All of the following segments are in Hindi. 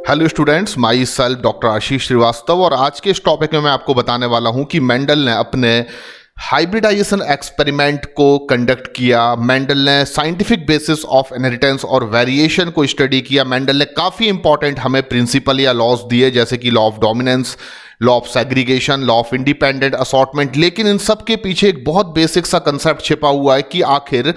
Hello students, myself doctor Ashish Shrivastava. और आज के इस टॉपिक में मैं आपको बताने वाला हूं कि मेंडल ने अपने हाइब्रिडाइजेशन एक्सपेरिमेंट को कंडक्ट किया। मेंडल ने साइंटिफिक बेसिस ऑफ इनहेरिटेंस और वेरिएशन को स्टडी किया। मेंडल ने काफ़ी इंपॉर्टेंट हमें प्रिंसिपल या लॉज दिए, जैसे कि law of dominance, law of segregation, law of independent assortment. लेकिन इन सब के पीछे एक बहुत बेसिक सा कंसेप्ट छिपा हुआ है कि आखिर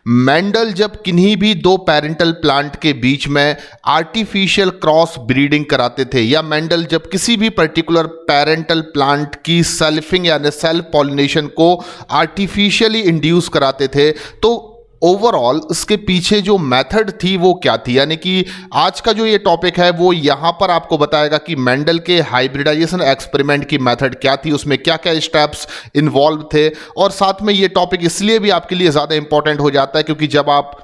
मेंडल जब किन्हीं भी दो पेरेंटल प्लांट के बीच में आर्टिफिशियल क्रॉस ब्रीडिंग कराते थे, या मेंडल जब किसी भी पर्टिकुलर पेरेंटल प्लांट की सेल्फिंग यानी सेल्फ पॉलिनेशन को आर्टिफिशियली इंड्यूस कराते थे, तो ओवरऑल इसके पीछे जो मेथड थी वो क्या थी। यानी कि आज का जो ये टॉपिक है वो यहाँ पर आपको बताएगा कि मेंडल के हाइब्रिडाइजेशन एक्सपेरिमेंट की मेथड क्या थी, उसमें क्या क्या स्टेप्स इन्वॉल्व थे। और साथ में ये टॉपिक इसलिए भी आपके लिए ज़्यादा इंपॉर्टेंट हो जाता है क्योंकि जब आप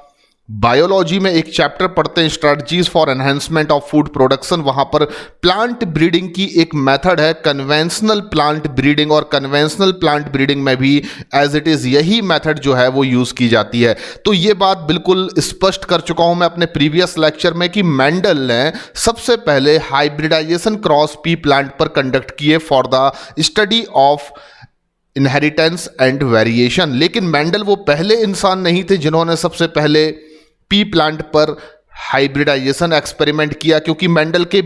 बायोलॉजी में एक चैप्टर पढ़ते हैं, strategies for enhancement of food production, वहां पर प्लांट ब्रीडिंग की एक मेथड है कन्वेंशनल प्लांट ब्रीडिंग। और कन्वेंशनल प्लांट ब्रीडिंग में भी एज इट इज यही मेथड जो है वो यूज की जाती है। तो ये बात बिल्कुल स्पष्ट कर चुका हूं मैं अपने प्रीवियस लेक्चर में कि मेंडल ने सबसे पहले हाइब्रिडाइजेशन क्रॉस पी प्लांट पर कंडक्ट किए for the study of inheritance and variation. लेकिन मेंडल वो पहले इंसान नहीं थे जिन्होंने सबसे पहले पी प्लांट पर हाइब्रिडाइजेशन एक्सपेरिमेंट किया, क्योंकि मेंडल के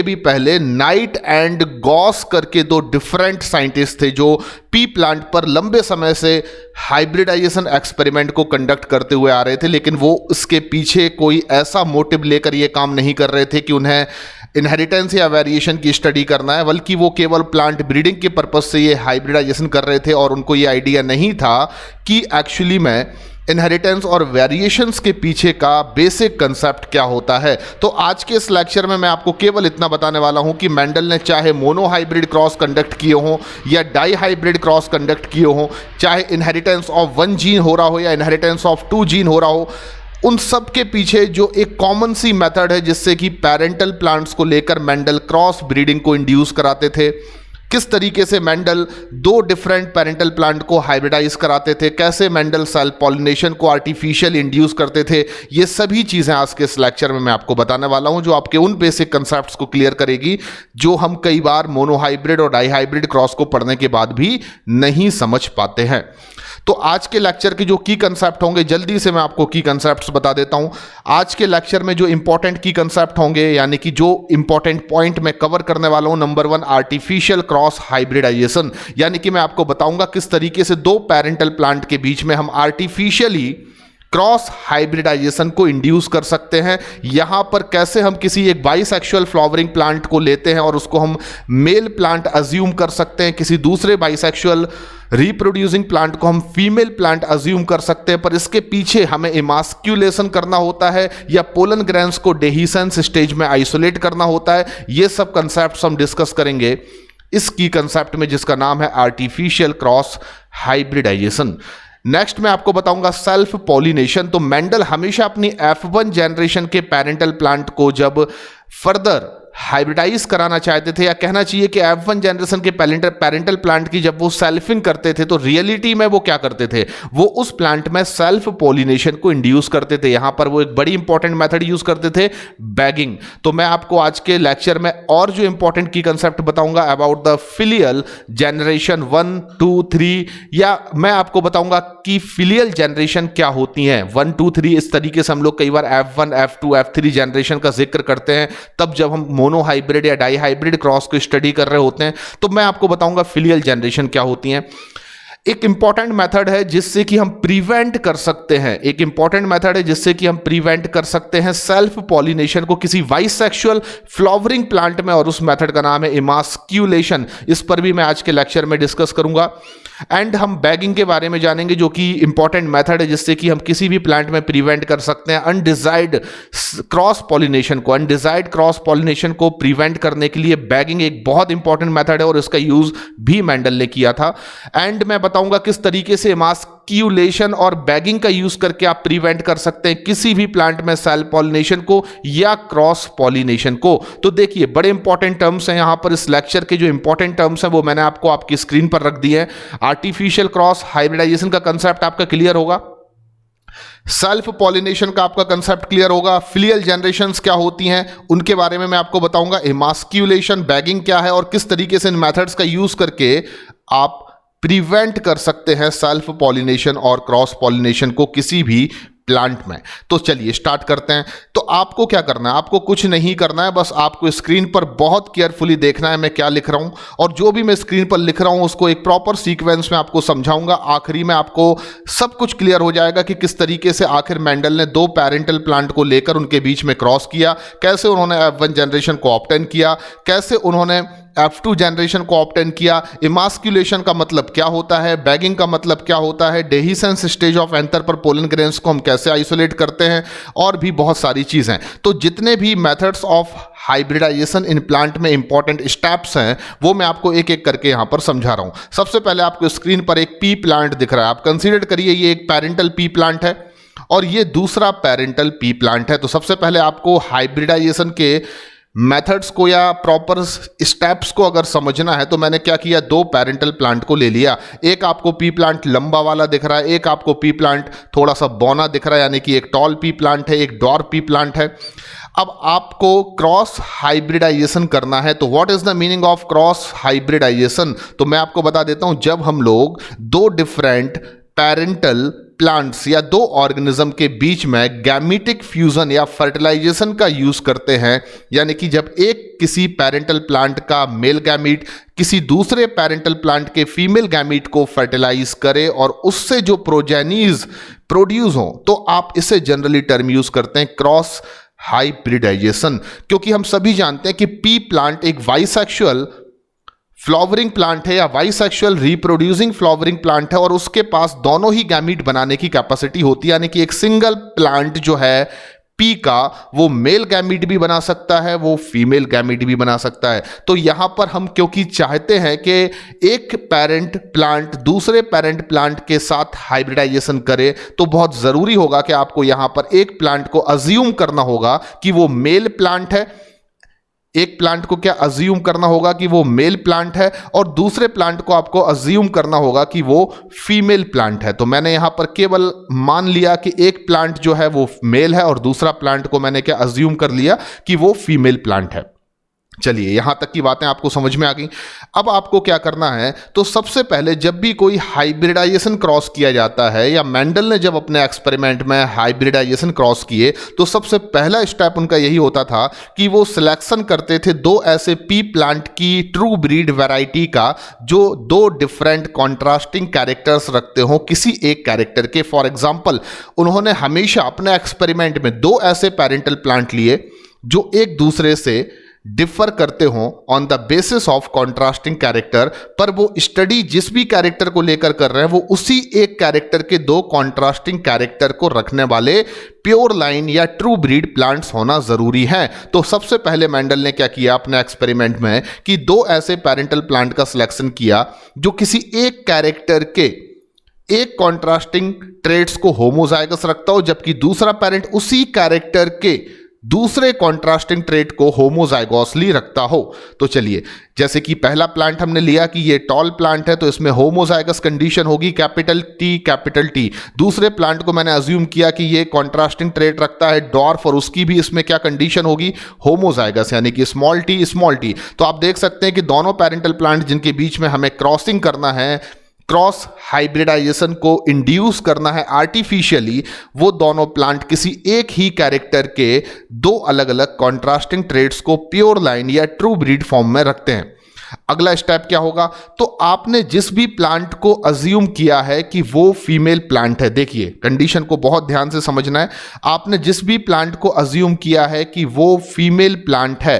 भी पहले नाइट एंड गॉस करके दो डिफरेंट साइंटिस्ट थे जो पी प्लांट पर लंबे समय से हाइब्रिडाइजेशन एक्सपेरिमेंट को कंडक्ट करते हुए आ रहे थे। लेकिन वो इसके पीछे कोई ऐसा मोटिव लेकर ये काम नहीं कर रहे थे कि उन्हें इनहेरिटेंस या वेरिएशन की स्टडी करना है, बल्कि वो केवल प्लांट ब्रीडिंग के पर्पज से ये हाइब्रिडाइजेशन कर रहे थे। और उनको ये आइडिया नहीं था कि एक्चुअली में इनहेरिटेंस और वेरिएशंस के पीछे का बेसिक कंसेप्ट क्या होता है। तो आज के इस लेक्चर में मैं आपको केवल इतना बताने वाला हूं कि मेंडल ने चाहे मोनो हाइब्रिड क्रॉस कंडक्ट किए हों या डाई हाइब्रिड क्रॉस कंडक्ट किए हों, चाहे इनहेरिटेंस ऑफ 1 जीन हो रहा हो या इनहेरिटेंस ऑफ 2 जीन हो रहा हो, उन सब के पीछे जो एक कॉमन सी मेथड है जिससे कि पेरेंटल प्लांट्स को लेकर मेंडल क्रॉस ब्रीडिंग को इंड्यूस कराते थे। किस तरीके से मेंडल दो डिफरेंट पेरेंटल प्लांट को हाइब्रिडाइज कराते थे, कैसे मेंडल सेल्फ पॉलिनेशन को आर्टिफिशियल इंड्यूस करते थे, ये सभी चीज़ें आज के इस लेक्चर में मैं आपको बताने वाला हूं, जो आपके उन बेसिक कंसेप्ट्स को क्लियर करेगी जो हम कई बार मोनोहाइब्रिड और डाईहाइब्रिड क्रॉस को पढ़ने के बाद भी नहीं समझ पाते हैं। तो आज के लेक्चर के जो की कंसेप्ट होंगे, जल्दी से मैं आपको की कंसेप्ट्स बता देता हूं। आज के लेक्चर में जो इंपॉर्टेंट की कंसेप्ट होंगे, यानी कि जो इंपॉर्टेंट पॉइंट मैं कवर करने वाला हूं, नंबर 1 आर्टिफिशियल क्रॉस हाइब्रिडाइजेशन। यानी कि मैं आपको बताऊंगा किस तरीके से दो पेरेंटल प्लांट के बीच में हम आर्टिफिशियली क्रॉस हाइब्रिडाइजेशन को इंड्यूस कर सकते हैं। यहां पर कैसे हम किसी एक बाइसेक्सुअल फ्लावरिंग प्लांट को लेते हैं और उसको हम मेल प्लांट अज्यूम कर सकते हैं, किसी दूसरे बाइसेक्सुअल रिप्रोड्यूसिंग प्लांट को हम फीमेल प्लांट अज्यूम कर सकते हैं, पर इसके पीछे हमें इमास्क्यूलेशन करना होता है या पोलन ग्रेन्स को डेहिसेंस स्टेज में आइसोलेट करना होता है। ये सब कंसेप्ट हम डिस्कस करेंगे इस की कंसेप्ट में, जिसका नाम है आर्टिफिशियल क्रॉस हाइब्रिडाइजेशन। नेक्स्ट मैं आपको बताऊंगा सेल्फ पॉलिनेशन। तो मेंडल हमेशा अपनी F1 जनरेशन के पेरेंटल प्लांट को जब फर्दर हाइब्रिडाइज कराना चाहते थे, या कहना चाहिए कि F1 जनरेशन के पेरेंटल प्लांट की जब वो सेल्फिंग करते थे, तो रियलिटी में वो क्या करते थे, वो उस प्लांट में सेल्फ पॉलिनेशन को इंड्यूस करते थे। यहां पर वो एक बड़ी इंपॉर्टेंट मेथड यूज करते थे, बैगिंग। तो मैं आपको आज के लेक्चर में और जो इंपॉर्टेंट की कंसेप्ट बताऊंगा अबाउट द फिलियल जनरेशन 1, 2, 3, या मैं आपको बताऊंगा कि फिलियल जनरेशन क्या होती है 1, 2, 3। इस तरीके से हम लोग कई बार F1, F2, F3 जनरेशन का जिक्र करते हैं तब जब हम मोनो हाइब्रिड या डाई हाइब्रिड क्रॉस को स्टडी कर रहे होते हैं। तो मैं आपको बताऊंगा फिलियल जनरेशन क्या होती है। एक इंपॉर्टेंट मेथड है जिससे कि हम प्रिवेंट कर सकते हैं, सेल्फ पॉलिनेशन को किसी बाइसेक्सुअल फ्लावरिंग प्लांट में, और उस मेथड का नाम है इमास्क्यूलेशन। इस पर भी मैं आज के लेक्चर में डिस्कस करूंगा। एंड हम बैगिंग के बारे में जानेंगे, जो कि इंपॉर्टेंट मेथड है जिससे कि हम किसी भी प्लांट में प्रिवेंट कर सकते हैं अनडिजायर्ड क्रॉस पॉलिनेशन को प्रिवेंट करने के लिए बैगिंग एक बहुत इंपॉर्टेंट मेथड है, और इसका यूज भी मेंडल ने किया था। एंड मैं बताऊंगा किस तरीके से इमास्क्यूलेशन और बैगिंग का यूज करके आप प्रिवेंट कर सकते हैं किसी भी प्लांट में सेल्फ पॉलिनेशन को या क्रॉस पॉलिनेशन को। तो देखिए, बड़े इंपॉर्टेंट टर्म्स हैं यहां पर। इस लेक्चर के जो इंपॉर्टेंट टर्म्स हैं वो मैंने आपको आपकी स्क्रीन पर रख दिए हैं। आर्टिफिशियल क्रॉस हाइब्रिडाइजेशन का कंसेप्ट आपका क्लियर होगा। सेल्फ पॉलिनेशन का आपका कंसेप्ट क्लियर होगा। फिलियल जनरेशंस क्या होती हैं उनके बारे में मैं आपको बताऊंगा। इमास्क्यूलेशन, बैगिंग क्या है और किस तरीके से इन मेथड्स का यूज करके आप प्रिवेंट कर सकते हैं सेल्फ पॉलिनेशन और क्रॉस पॉलिनेशन को किसी भी प्लांट में। तो चलिए स्टार्ट करते हैं। तो आपको क्या करना है, आपको कुछ नहीं करना है, बस आपको स्क्रीन पर बहुत केयरफुली देखना है मैं क्या लिख रहा हूं, और जो भी मैं स्क्रीन पर लिख रहा हूं उसको एक प्रॉपर सीक्वेंस में आपको समझाऊंगा। आखिरी में आपको सब कुछ क्लियर हो जाएगा कि किस तरीके से आखिर मेंडल ने दो पैरेंटल प्लांट को लेकर उनके बीच में क्रॉस किया, कैसे उन्होंने F1 जनरेशन को ऑब्टेन किया, कैसे उन्होंने F2 जनरेशन को ऑब्टेन किया, इमास्क्यूलेशन का मतलब क्या होता है, बैगिंग का मतलब क्या होता है, डेहिसेंस स्टेज ऑफ एंथर पर पोलन ग्रेन्स को हम कैसे आइसोलेट करते हैं, और भी बहुत सारी चीजें। तो जितने भी methods of hybridisation in plant में इंपॉर्टेंट स्टेप्स हैं वो मैं आपको एक एक करके यहां पर समझा रहा हूं। सबसे पहले आपको स्क्रीन पर एक पी प्लांट दिख रहा है, आप कंसीडर करिए ये एक पैरेंटल पी प्लांट है और ये दूसरा पैरेंटल पी प्लांट है। तो सबसे पहले आपको हाइब्रिडाइजेशन के मेथड्स को या प्रॉपर स्टेप्स को अगर समझना है तो मैंने क्या किया, दो पैरेंटल प्लांट को ले लिया। एक आपको पी प्लांट लंबा वाला दिख रहा है, एक आपको पी प्लांट थोड़ा सा बौना दिख रहा है, यानी कि एक टॉल पी प्लांट है, एक डॉर्फ पी प्लांट है। अब आपको क्रॉस हाइब्रिडाइजेशन करना है। तो what is the meaning of cross hybridization? तो मैं आपको बता देता हूं, जब हम लोग दो डिफरेंट पैरेंटल प्लांट्स या दो ऑर्गेनिज्म के बीच में गैमीटिक फ्यूजन या फर्टिलाइजेशन का यूज करते हैं, यानी कि जब एक किसी पैरेंटल प्लांट का मेल गैमीट किसी दूसरे पैरेंटल प्लांट के फीमेल गैमीट को फर्टिलाइज करे और उससे जो प्रोजेनीज प्रोड्यूस हो, तो आप इसे जनरली टर्म यूज करते हैं क्रॉस हाइब्रिडाइजेशन। क्योंकि हम सभी जानते हैं कि पी प्लांट एक बाइसेक्सुअल फ्लावरिंग प्लांट है या बाइसेक्सुअल रिप्रोड्यूसिंग फ्लावरिंग प्लांट है, और उसके पास दोनों ही गैमीट बनाने की कैपेसिटी होती है, यानी कि एक सिंगल प्लांट जो है पी का वो मेल गैमीट भी बना सकता है, वो फीमेल गैमीट भी बना सकता है। तो यहां पर हम क्योंकि चाहते हैं कि एक पेरेंट प्लांट दूसरे पेरेंट प्लांट के साथ हाइब्रिडाइजेशन करे, तो बहुत जरूरी होगा कि आपको यहां पर एक प्लांट को अज्यूम करना होगा कि वो मेल प्लांट है, एक प्लांट को क्या अज्यूम करना होगा कि वो मेल प्लांट है, और दूसरे प्लांट को आपको अज्यूम करना होगा कि वो फीमेल प्लांट है। तो मैंने यहां पर केवल मान लिया कि एक प्लांट जो है वो मेल है और दूसरा प्लांट को मैंने क्या अज्यूम कर लिया कि वो फीमेल प्लांट है। चलिए यहां तक की बातें आपको समझ में आ गई। अब आपको क्या करना है, तो सबसे पहले जब भी कोई हाइब्रिडाइजेशन क्रॉस किया जाता है या मेंडल ने जब अपने एक्सपेरिमेंट में हाइब्रिडाइजेशन क्रॉस किए, तो सबसे पहला स्टेप उनका यही होता था कि वो सिलेक्शन करते थे दो ऐसे पी प्लांट की ट्रू ब्रीड वैरायटी का जो दो डिफरेंट कॉन्ट्रास्टिंग कैरेक्टर्स रखते हो किसी एक कैरेक्टर के। फॉर एग्जाम्पल, उन्होंने हमेशा अपने एक्सपेरिमेंट में दो ऐसे पेरेंटल प्लांट लिए जो एक दूसरे से डिफर करते हो on the basis of contrasting character, पर वो स्टडी जिस भी कैरेक्टर को लेकर कर रहे हैं वो उसी एक कैरेक्टर के दो कॉन्ट्रास्टिंग कैरेक्टर को रखने वाले प्योर लाइन या ट्रू ब्रीड प्लांट्स होना जरूरी है। तो सबसे पहले मेंडल ने क्या किया अपने एक्सपेरिमेंट में कि दो ऐसे पेरेंटल प्लांट का सिलेक्शन किया जो किसी एक कैरेक्टर के एक कॉन्ट्रास्टिंग ट्रेट्स को होमोजाइगस रखता हो, जबकि दूसरा पेरेंट उसी कैरेक्टर के दूसरे कॉन्ट्रास्टिंग ट्रेट को होमोजाइगोसली रखता हो। तो चलिए, जैसे कि पहला प्लांट हमने लिया कि ये टॉल प्लांट है तो इसमें होमोजाइगस कंडीशन होगी कैपिटल टी। दूसरे प्लांट को मैंने अज्यूम किया कि ये कॉन्ट्रास्टिंग ट्रेट रखता है डॉर्फ, और उसकी भी इसमें क्या कंडीशन होगी, होमोजाइगस, यानी कि स्मॉल टी। तो आप देख सकते हैं कि दोनों पेरेंटल प्लांट जिनके बीच में हमें क्रॉसिंग करना है, क्रॉस हाइब्रिडाइजेशन को इंड्यूस करना है आर्टिफिशियली, वो दोनों प्लांट किसी एक ही कैरेक्टर के दो अलग अलग कॉन्ट्रास्टिंग ट्रेट्स को प्योर लाइन या ट्रू ब्रीड फॉर्म में रखते हैं। अगला स्टेप क्या होगा, तो आपने जिस भी प्लांट को अज्यूम किया है कि वो फीमेल प्लांट है, देखिए कंडीशन को बहुत ध्यान से समझना है, आपने जिस भी प्लांट को अज्यूम किया है कि वो फीमेल प्लांट है,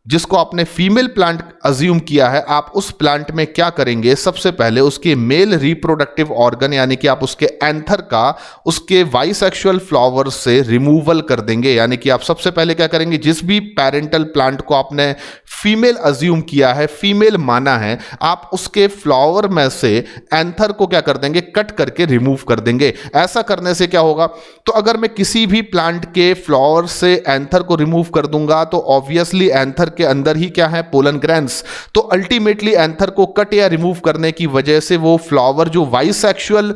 जिसको आपने फीमेल प्लांट अज्यूम किया है, आप उस प्लांट में क्या करेंगे, सबसे पहले उसके मेल रिप्रोडक्टिव ऑर्गन यानी कि आप उसके एंथर का उसके बाइसेक्सुअल फ्लावर से रिमूवल कर देंगे। यानी कि आप सबसे पहले क्या करेंगे, जिस भी पेरेंटल प्लांट को आपने फीमेल अज्यूम किया है, फीमेल माना है, आप उसके फ्लावर में से एंथर को क्या कर देंगे, कट करके रिमूव कर देंगे। ऐसा करने से क्या होगा, तो अगर मैं किसी भी प्लांट के फ्लावर से एंथर को रिमूव कर दूंगा तो ऑब्वियसली एंथर के अंदर ही क्या है, पोलन ग्रैंस। तो अल्टीमेटली एंथर को कट या रिमूव करने की वजह से वो फ्लावर जो बाइसेक्सुअल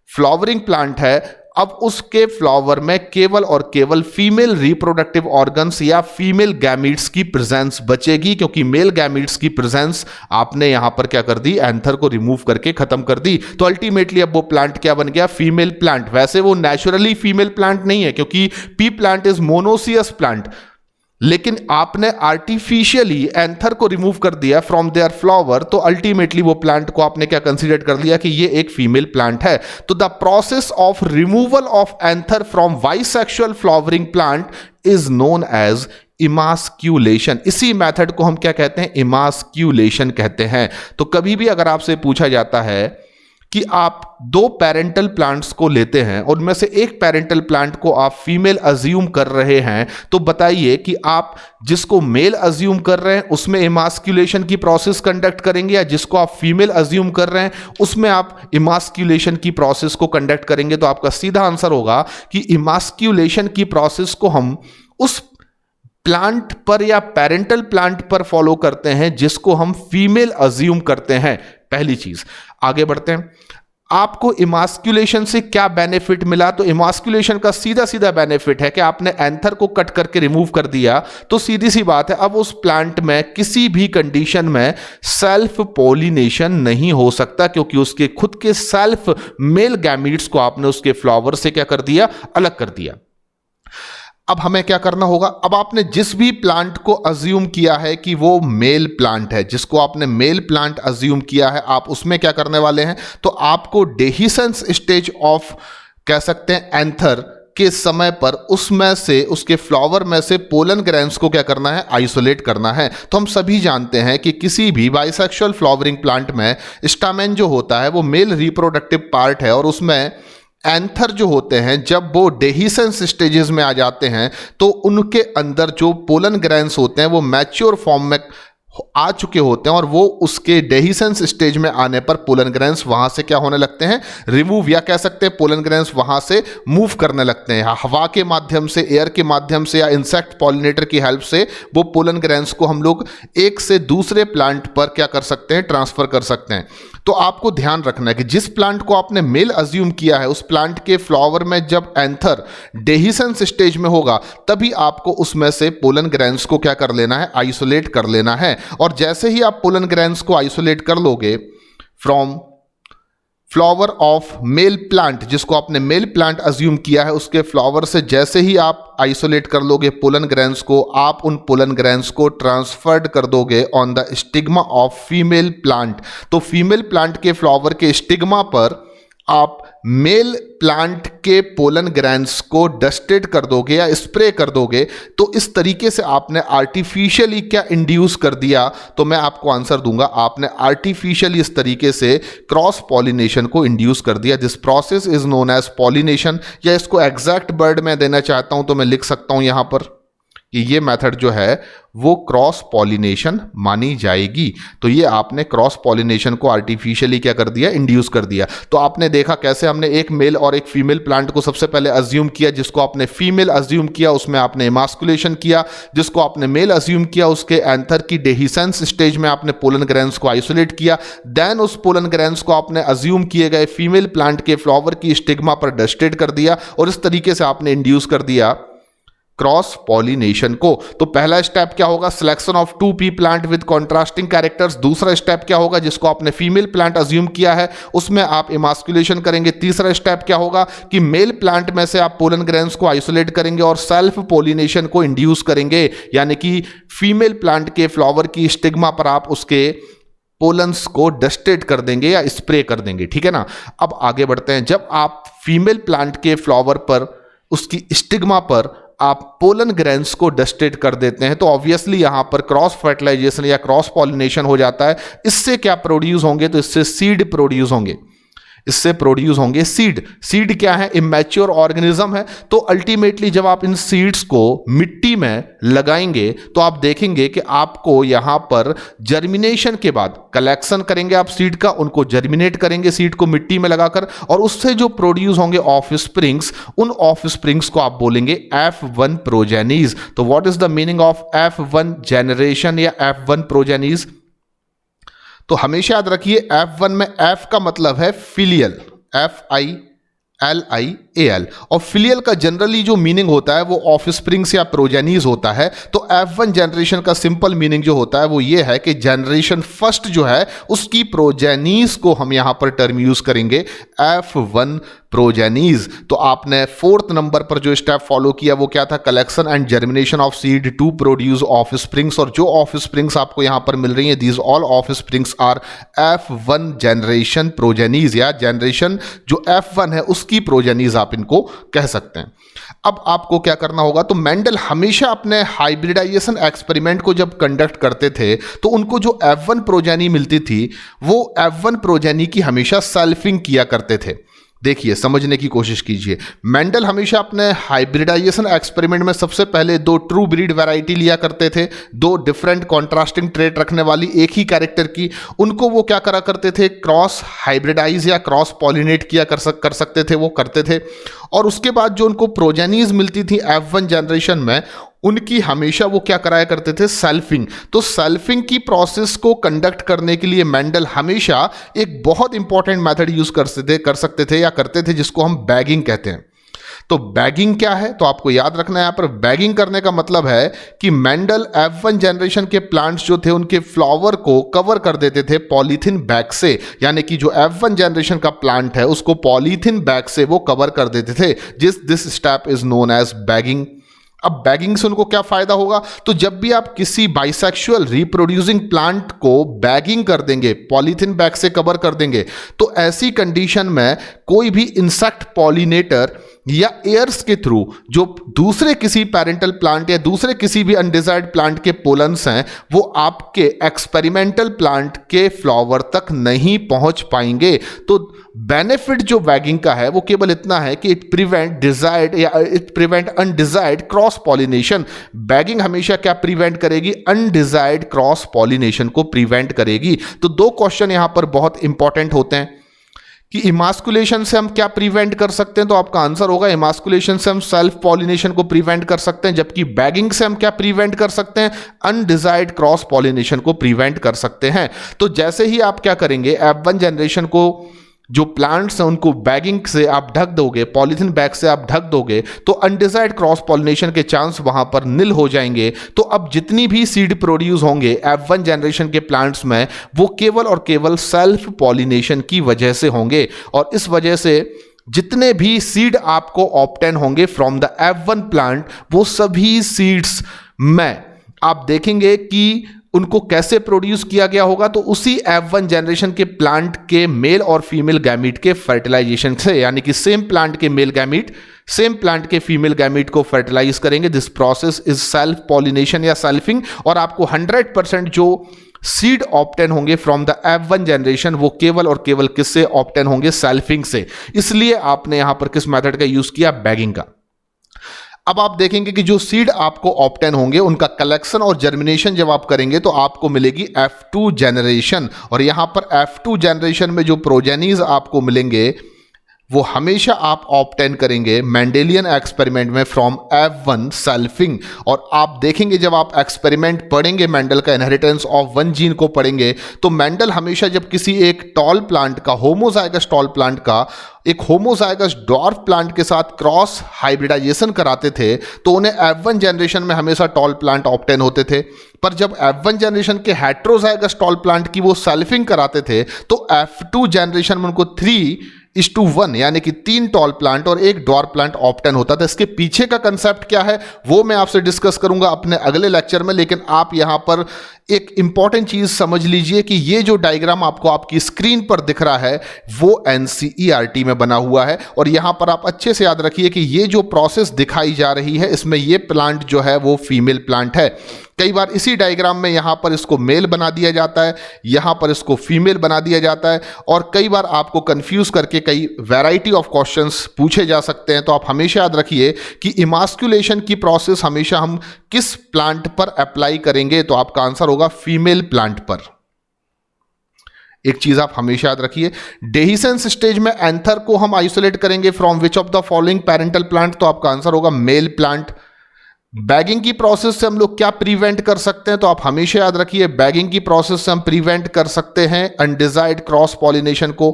फ्लावरिंग प्लांट है, अब उसके फ्लावर में केवल और केवल फीमेल रिप्रोडक्टिव ऑर्गन्स या फीमेल गैमीट्स की प्रेजेंस बचेगी, क्योंकि मेल गैमीट्स की प्रेजेंस आपने यहां पर क्या कर दी, एंथर को रिमूव करके खत्म कर दी। तो अल्टीमेटली अब वो प्लांट क्या बन गया, फीमेल प्लांट। वैसे वो नेचुरली फीमेल प्लांट नहीं है, क्योंकि P plant is monoecious plant, लेकिन आपने आर्टिफिशियली एंथर को रिमूव कर दिया फ्रॉम देयर फ्लावर, तो अल्टीमेटली वो प्लांट को आपने क्या कंसीडर कर लिया कि ये एक फीमेल प्लांट है। तो the process of removal of anther from bisexual flowering plant is known as emasculation. इसी मेथड को हम क्या कहते हैं, इमास्क्यूलेशन कहते हैं। तो कभी भी अगर आपसे पूछा जाता है कि आप दो पेरेंटल प्लांट्स को लेते हैं, उनमें से एक पेरेंटल प्लांट को आप फीमेल अज्यूम कर रहे हैं, तो बताइए कि आप जिसको मेल अज्यूम कर रहे हैं उसमें इमास्क्यूलेशन की प्रोसेस कंडक्ट करेंगे, या जिसको आप फीमेल अज्यूम कर रहे हैं उसमें आप इमास्क्यूलेशन की प्रोसेस को कंडक्ट करेंगे। तो आपका सीधा आंसर होगा कि इमास्क्यूलेशन की प्रोसेस को हम उस प्लांट पर या पेरेंटल प्लांट पर फॉलो करते हैं जिसको हम फीमेल अज्यूम करते हैं। पहली चीज, आगे बढ़ते हैं। आपको इमास्क्यूलेशन से क्या बेनिफिट मिला? तो इमास्क्यूलेशन का सीधा सीधा बेनिफिट है कि आपने एंथर को कट करके रिमूव कर दिया, तो सीधी सी बात है अब उस प्लांट में किसी भी कंडीशन में सेल्फ पॉलिनेशन नहीं हो सकता, क्योंकि उसके खुद के सेल्फ मेल गैमीट्स को आपने उसके फ्लावर से क्या कर दिया, अलग कर दिया। अब हमें क्या करना होगा, अब आपने जिस भी प्लांट को अज्यूम किया है कि वो मेल प्लांट है, जिसको आपने मेल प्लांट अज्यूम किया है, आप उसमें क्या करने वाले हैं, तो आपको डेहिसेंस स्टेज ऑफ कह सकते हैं एंथर के समय पर उसमें से, उसके फ्लावर में से पोलन ग्रेन्स को क्या करना है, आइसोलेट करना है। तो हम सभी जानते हैं कि किसी भी बाइसेक्सुअल फ्लावरिंग प्लांट में स्टामेन जो होता है वो मेल रिप्रोडक्टिव पार्ट है, और उसमें एंथर जो होते हैं जब वो डेहिसेंस स्टेजेस में आ जाते हैं तो उनके अंदर जो पोलन ग्रेन्स होते हैं वो मैच्योर फॉर्म में आ चुके होते हैं, और वो उसके डेहिसेंस स्टेज में आने पर पोलन ग्रेन्स वहां से क्या होने लगते हैं, रिमूव, या कह सकते हैं पोलन ग्रेन्स वहां से मूव करने लगते हैं। हवा के माध्यम से, एयर के माध्यम से, या इंसेक्ट पॉलिनेटर की हेल्प से वो पोलन ग्रेन्स को हम लोग एक से दूसरे प्लांट पर क्या कर सकते हैं, ट्रांसफर कर सकते हैं। तो आपको ध्यान रखना है कि जिस प्लांट को आपने मेल अज्यूम किया है उस प्लांट के फ्लावर में जब एंथर डेहिसेंस स्टेज में होगा तभी आपको उसमें से पोलन ग्रेन्स को क्या कर लेना है, आइसोलेट कर लेना है। और जैसे ही आप पोलन ग्रेन्स को आइसोलेट कर लोगे from flower of male plant, जिसको आपने मेल प्लांट अज्यूम किया है उसके फ्लावर से जैसे ही आप आइसोलेट कर लोगे पोलन ग्रेन्स को, आप उन पोलन ग्रेन्स को ट्रांसफर्ड कर दोगे on the stigma of female plant. तो फीमेल प्लांट के फ्लावर के स्टिग्मा पर आप मेल प्लांट के पोलन ग्रेन्स को डस्टेड कर दोगे या स्प्रे कर दोगे। तो इस तरीके से आपने आर्टिफिशियली क्या इंड्यूस कर दिया, तो मैं आपको आंसर दूंगा, आपने आर्टिफिशियली इस तरीके से क्रॉस पॉलिनेशन को इंड्यूस कर दिया। This process is known as pollination, या इसको एग्जैक्ट वर्ड में देना चाहता हूं तो मैं लिख सकता हूं यहां पर कि ये मेथड जो है वो क्रॉस पॉलिनेशन मानी जाएगी। तो ये आपने क्रॉस पॉलिनेशन को आर्टिफिशियली क्या कर दिया, इंड्यूस कर दिया। तो आपने देखा कैसे हमने एक मेल और एक फीमेल प्लांट को सबसे पहले अज्यूम किया, जिसको आपने फीमेल अज्यूम किया उसमें आपने इमास्कुलेशन किया, जिसको आपने मेल अज्यूम किया उसके एंथर की डेहिसेंस स्टेज में आपने पोलन ग्रेन्स को आइसोलेट किया, देन उस पोलन ग्रेन्स को आपने अज्यूम किए गए फीमेल प्लांट के फ्लावर की स्टिग्मा पर डस्टेड कर दिया, और इस तरीके से आपने इंड्यूस कर दिया क्रॉस पॉलिनेशन को। तो पहला स्टेप क्या होगा, selection of 2p plant with contrasting characters. दूसरा स्टेप क्या होगा, जिसको आपने फीमेल प्लांट अज्यूम किया है उसमें आप इमास्कुलेशन करेंगे। तीसरा स्टेप क्या होगा कि मेल प्लांट में से आप पोलन ग्रेन्स को आइसोलेट करेंगे और सेल्फ पॉलिनेशन को इंड्यूस करेंगे, यानी कि फीमेल प्लांट के फ्लावर की स्टिग्मा पर आप उसके पोलन्स को डस्टेड कर देंगे या स्प्रे कर देंगे, ठीक है ना। अब आगे बढ़ते हैं। जब आप फीमेल प्लांट के फ्लावर पर उसकी स्टिग्मा पर आप पोलन ग्रेन्स को डस्टेड कर देते हैं तो ऑब्वियसली यहां पर क्रॉस फर्टिलाइजेशन या क्रॉस पॉलिनेशन हो जाता है। इससे क्या प्रोड्यूस होंगे, तो इससे सीड प्रोड्यूस होंगे, इससे प्रोड्यूस होंगे सीड। सीड क्या है, इमैच्योर ऑर्गेनिज्म है। तो अल्टीमेटली जब आप इन सीड्स को मिट्टी में लगाएंगे तो आप देखेंगे कि आपको यहां पर जर्मिनेशन के बाद कलेक्शन करेंगे आप सीड का, उनको जर्मिनेट करेंगे सीड को मिट्टी में लगाकर, और उससे जो प्रोड्यूस होंगे ऑफ स्प्रिंग्स, उन ऑफ स्प्रिंग्स को आप बोलेंगे F1 प्रोजेनीज। तो what is the meaning of F1 generation या F1 प्रोजेनीज? तो हमेशा याद रखिए F1 में F का मतलब है फिलियल, FI LIAL। और फिलियल का जनरली जो मीनिंग होता है वो ऑफ स्प्रिंग्स या प्रोजेनीज होता है। तो F1 जनरेशन का सिंपल मीनिंग जो होता है वो ये है कि जनरेशन फर्स्ट जो है उसकी प्रोजेनीज को हम यहां पर टर्म यूज करेंगे F1 प्रोजेनीज। तो आपने फोर्थ नंबर पर जो स्टेप फॉलो किया वो क्या था? Collection and germination of seed to produce offsprings. और जो ऑफ स्प्रिंग्स आपको यहां पर मिल रही है, these all offsprings are F1 generation progenies, या जनरेशन जो F1 है उसकी प्रोजेनीज आप इनको कह सकते हैं। अब आपको क्या करना होगा? तो मेंडल हमेशा अपने हाइब्रिडाइजेशन एक्सपेरिमेंट को जब कंडक्ट करते थे तो उनको जो F1 प्रोजेनी मिलती थी वो F1 प्रोजेनी की हमेशा सेल्फिंग किया करते थे। देखिए, समझने की कोशिश कीजिए। मेंडल हमेशा अपने हाइब्रिडाइजेशन एक्सपेरिमेंट में सबसे पहले दो ट्रू ब्रीड वैरायटी लिया करते थे, दो डिफरेंट कॉन्ट्रास्टिंग ट्रेट रखने वाली एक ही कैरेक्टर की। उनको वो क्या करा करते थे? क्रॉस हाइब्रिडाइज या क्रॉस पॉलिनेट किया कर सकते थे, वो करते थे। और उसके बाद जो उनको प्रोजेनीज मिलती थी F1 जनरेशन में, उनकी हमेशा वो क्या कराया करते थे? सेल्फिंग। तो सेल्फिंग की प्रोसेस को कंडक्ट करने के लिए मेंडल हमेशा एक बहुत इंपॉर्टेंट मेथड यूज कर सकते थे या करते थे, जिसको हम बैगिंग कहते हैं। तो बैगिंग क्या है? तो आपको याद रखना है यहां पर, बैगिंग करने का मतलब है कि मेंडल F1 जनरेशन के प्लांट्स जो थे उनके फ्लावर को कवर कर देते थे पॉलीथीन बैग से। यानी कि जो F1 जनरेशन का प्लांट है उसको पॉलीथीन बैग से वो कवर कर देते थे। This step is known as bagging. अब बैगिंग से उनको क्या फायदा होगा? तो जब भी आप किसी बाइसेक्सुअल रिप्रोड्यूसिंग प्लांट को बैगिंग कर देंगे, पॉलीथीन बैग से कवर कर देंगे, तो ऐसी कंडीशन में कोई भी इंसेक्ट पॉलिनेटर या एयर्स के थ्रू जो दूसरे किसी पेरेंटल प्लांट या दूसरे किसी भी अनडिजायर्ड प्लांट के पोलन्स हैं वो आपके एक्सपेरिमेंटल प्लांट के फ्लावर तक नहीं पहुंच पाएंगे। तो बेनिफिट जो बैगिंग का है वो केवल इतना है कि इट प्रिवेंट डिजायर्ड या it prevent undesired cross pollination. Bagging हमेशा क्या प्रिवेंट करेगी? अनडिजायर्ड क्रॉस पॉलिनेशन को प्रिवेंट करेगी। तो दो क्वेश्चन यहां पर बहुत इंपॉर्टेंट होते हैं कि इमास्कुलेशन से हम क्या प्रिवेंट कर सकते हैं। तो आपका आंसर होगा इमास्कुलेशन से हम सेल्फ पॉलिनेशन को प्रिवेंट कर सकते हैं, जबकि बैगिंग से हम क्या प्रिवेंट कर सकते हैं? अनडिजायर्ड क्रॉस पॉलिनेशन को प्रिवेंट कर सकते हैं। तो जैसे ही आप क्या करेंगे, F1 जनरेशन को जो प्लांट्स हैं उनको बैगिंग से आप ढक दोगे, पॉलीथीन बैग से आप ढक दोगे, तो अनडिजायर्ड क्रॉस पॉलिनेशन के चांस वहां पर निल हो जाएंगे। तो अब जितनी भी सीड प्रोड्यूस होंगे F1 जनरेशन के प्लांट्स में वो केवल और केवल सेल्फ पॉलिनेशन की वजह से होंगे। और इस वजह से जितने भी सीड आपको ऑब्टेन होंगे फ्रॉम द F1 प्लांट, वो सभी सीड्स में आप देखेंगे कि उनको कैसे प्रोड्यूस किया गया होगा? तो उसी F1 जनरेशन के प्लांट के मेल और फीमेल गैमीट के फर्टिलाइजेशन से, यानी कि सेम प्लांट के मेल गैमीट सेम प्लांट के फीमेल गैमीट को फर्टिलाइज करेंगे। This process is self pollination या सेल्फिंग। और आपको 100% जो सीड ऑब्टेन होंगे फ्रॉम द F1 जनरेशन वो केवल और केवल किससे ऑब्टेन होंगे? सेल्फिंग से। इसलिए आपने यहां पर किस मेथड का यूज किया? बैगिंग का। अब आप देखेंगे कि जो सीड आपको ऑब्टेन होंगे उनका कलेक्शन और जर्मिनेशन जब आप करेंगे तो आपको मिलेगी F2 जनरेशन। और यहां पर F2 जनरेशन में जो प्रोजेनीज आपको मिलेंगे वो हमेशा आप ऑब्टेन करेंगे मेंडेलियन एक्सपेरिमेंट में फ्रॉम F1 सेल्फिंग। और आप देखेंगे जब आप एक्सपेरिमेंट पढ़ेंगे मेंडल का इनहेरिटेंस ऑफ वन जीन को पढ़ेंगे, तो मेंडल हमेशा जब किसी एक टॉल प्लांट का, होमोजाइगस टॉल प्लांट का एक होमोजाइगस डॉर्फ प्लांट के साथ क्रॉस हाइब्रिडाइजेशन कराते थे तो उन्हें F1 जनरेशन में हमेशा टॉल प्लांट ऑब्टेन होते थे। पर जब F1 जनरेशन के हेट्रोजाइगस टॉल प्लांट की वो सेल्फिंग कराते थे तो F2 जनरेशन में उनको 3:1 यानी कि 3 टॉल प्लांट और एक डॉर्फ प्लांट ऑब्टेन होता था। इसके पीछे का कंसेप्ट क्या है वो मैं आपसे डिस्कस करूंगा अपने अगले लेक्चर में। लेकिन आप यहां पर एक इंपॉर्टेंट चीज समझ लीजिए कि ये जो डायग्राम आपको आपकी स्क्रीन पर दिख रहा है वो NCERT में बना हुआ है। और यहां पर आप अच्छे से याद रखिए कि ये जो प्रोसेस दिखाई जा रही है इसमें ये प्लांट जो है वो फीमेल प्लांट है। कई बार इसी डायग्राम में यहां पर इसको मेल बना दिया जाता है, यहां पर इसको फीमेल बना दिया जाता है, और कई बार आपको कंफ्यूज करके कई वैरायटी ऑफ क्वेश्चंस पूछे जा सकते हैं। तो आप हमेशा याद रखिए कि इमास्कुलेशन की प्रोसेस हमेशा हम किस प्लांट पर अप्लाई करेंगे? तो आपका आंसर होगा फीमेल प्लांट पर। एक चीज आप हमेशा याद रखिए, डेहिसेंस स्टेज में एंथर को हम आइसोलेट करेंगे from which of the following parental plant? तो आपका आंसर होगा मेल प्लांट। बैगिंग की प्रोसेस से हम लोग क्या प्रिवेंट कर सकते हैं? तो आप हमेशा याद रखिए बैगिंग की प्रोसेस से हम प्रिवेंट कर सकते हैं अनडिजायर्ड क्रॉस पॉलिनेशन को।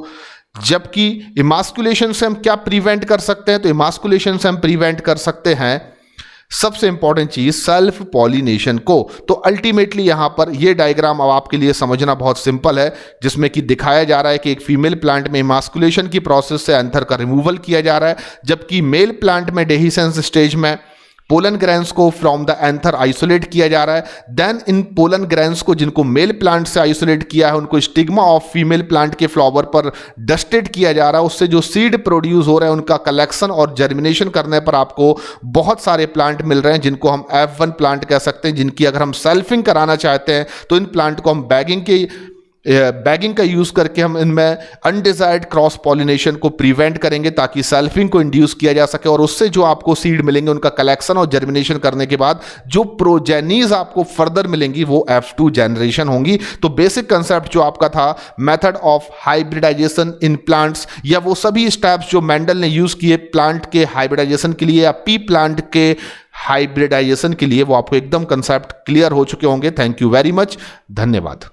जबकि इमास्कुलेशन से हम क्या प्रिवेंट कर सकते हैं? तो इमास्कुलेशन से हम प्रिवेंट कर सकते हैं सबसे इंपॉर्टेंट चीज सेल्फ पॉलिनेशन को। तो अल्टीमेटली यहां पर ये डायग्राम अब आपके लिए समझना बहुत सिंपल है, जिसमें कि दिखाया जा रहा है कि एक फीमेल प्लांट में इमास्कुलेशन की प्रोसेस से एंथर का रिमूवल किया जा रहा है, जबकि मेल प्लांट में डेहिसेंस स्टेज में पोलन ग्रैंस को फ्रॉम द एंथर आइसोलेट किया जा रहा है। देन इन पोलन ग्रैंस को जिनको मेल प्लांट से आइसोलेट किया है उनको स्टिग्मा ऑफ फीमेल प्लांट के फ्लावर पर डस्टेड किया जा रहा है। उससे जो सीड प्रोड्यूस हो रहे हैं उनका कलेक्शन और जर्मिनेशन करने पर आपको बहुत सारे प्लांट मिल रहे हैं, जिनको हम F1 प्लांट कह सकते हैं, जिनकी अगर हम सेल्फिंग कराना चाहते हैं तो इन प्लांट को हम बैगिंग का यूज करके हम इनमें अनडिजायर्ड क्रॉस पॉलिनेशन को प्रिवेंट करेंगे, ताकि सेल्फिंग को इंड्यूस किया जा सके और उससे जो आपको सीड मिलेंगे उनका कलेक्शन और जर्मिनेशन करने के बाद जो प्रोजेनीज आपको फर्दर मिलेंगी वो F2 जनरेशन होंगी। तो बेसिक कंसेप्ट जो आपका था method of hybridisation in plants, या वो सभी स्टेप्स जो मेंडल ने यूज किए प्लांट के हाइब्रिडाइजेशन के लिए या पी प्लांट के हाइब्रिडाइजेशन के लिए, वो आपको एकदम कंसेप्ट क्लियर हो चुके होंगे। थैंक यू वेरी मच, धन्यवाद।